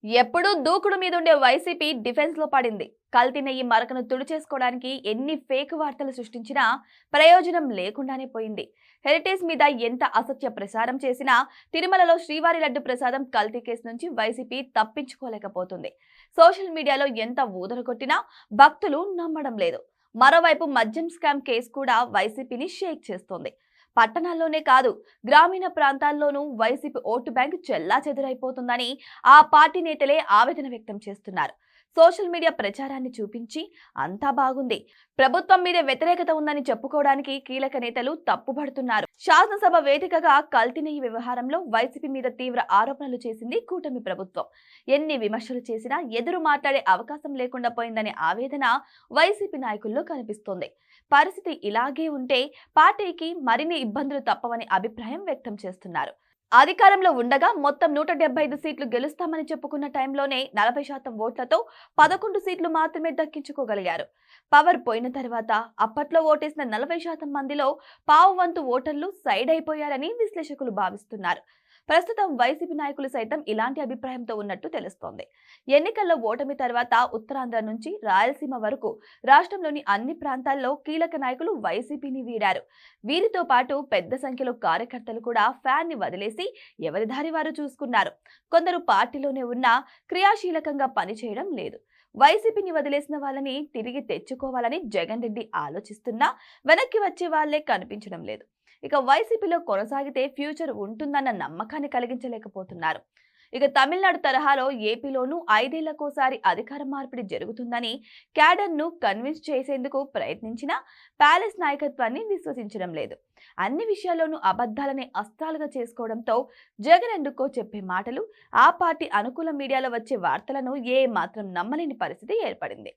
ఎప్పుడూ దూకుడు మీదుండే YCP defence లో పడింది. కల్తీ నెయ్యి మరకను తుడిచేసుకోవడానికి ఎన్ని ఫేక్ వార్తలు సృష్టించినా ప్రయోజనం లేకుండానే పోయింది. హెరిటేజ్ మీద ఎంత అసత్య ప్రసారం చేసినా తిరుమలలో శ్రీవారి లడ్డు ప్రసాదం కల్తీ కేసు నుంచి వైసీపీ తప్పించుకోలేకపోతుంది. సోషల్ మీడియాలో ఎంత ఊదరగొట్టినా భక్తులు నమ్మడం లేదు. మరోవైపు మద్యం స్కామ్ కేసు కూడా వైసీపీని షేక్ చేస్తోంది. పట్టణాల్లోనే కాదు, గ్రామీణ ప్రాంతాల్లోనూ వైసీపీ ఓటు బ్యాంక్ చెల్లాచెదురైపోతుందని ఆ పార్టీ నేతలే ఆవేదన వ్యక్తం చేస్తున్నారు. సోషల్ మీడియా ప్రచారాన్ని చూపించి అంతా బాగుంది, ప్రభుత్వం మీద వ్యతిరేకత ఉందని చెప్పుకోవడానికి కీలక నేతలు తప్పుపడుతున్నారు. శాసనసభ వేదికగా కల్తీ నెయ్యి వ్యవహారంలో వైసీపీ మీద తీవ్ర ఆరోపణలు చేసింది కూటమి ప్రభుత్వం. ఎన్ని విమర్శలు చేసినా ఎదురు మాట్లాడే అవకాశం లేకుండా పోయిందనే ఆవేదన వైసీపీ నాయకుల్లో కనిపిస్తోంది. పరిస్థితి ఇలాగే ఉంటే పార్టీకి మరిన్ని ఇబ్బందులు తప్పవని అభిప్రాయం వ్యక్తం చేస్తున్నారు. అధికారంలో ఉండగా మొత్తం 175 సీట్లు గెలుస్తామని చెప్పుకున్న టైంలోనే 40% ఓట్లతో 11 సీట్లు మాత్రమే దక్కించుకోగలిగారు. పవర్ పోయిన తర్వాత అప్పట్లో ఓటేసిన 40% మందిలో పావు వంతు ఓటర్లు సైడ్ అయిపోయారని విశ్లేషకులు భావిస్తున్నారు. ప్రస్తుతం వైసీపీ నాయకులు సైతం ఇలాంటి అభిప్రాయంతో ఉన్నట్టు తెలుస్తోంది. ఎన్నికల్లో ఓటమి తర్వాత ఉత్తరాంధ్ర నుంచి రాయలసీమ వరకు రాష్ట్రంలోని అన్ని ప్రాంతాల్లో కీలక నాయకులు వైసీపీని వీడారు. వీరితో పాటు పెద్ద సంఖ్యలో కార్యకర్తలు కూడా ఫ్యాన్ ని వదిలేసి ఎవరి దారి వారు చూసుకున్నారు. కొందరు పార్టీలోనే ఉన్నా క్రియాశీలకంగా పనిచేయడం లేదు. వైసీపీని వదిలేసిన వాళ్ళని తిరిగి తెచ్చుకోవాలని జగన్ రెడ్డి ఆలోచిస్తున్నా వెనక్కి వచ్చే వాళ్లే కనిపించడం లేదు. ఇక వైసీపీలో కొనసాగితే ఫ్యూచర్ ఉంటుందన్న నమ్మకాన్ని కలిగించలేకపోతున్నారు. ఇక తమిళనాడు తరహాలో ఏపీలోనూ 5 ఏళ్లకోసారి అధికార మార్పిడి జరుగుతుందని క్యాడర్ను కన్విన్స్ చేసేందుకు ప్రయత్నించినా ప్యాలెస్ నాయకత్వాన్ని విశ్వసించడం లేదు. అన్ని విషయాల్లోనూ అబద్ధాలనే అస్త్రాలుగా చేసుకోవడంతో జగన్ ఎందుకో చెప్పే మాటలు, ఆ పార్టీ అనుకూల మీడియాలో వచ్చే వార్తలను ఏ మాత్రం నమ్మలేని పరిస్థితి ఏర్పడింది.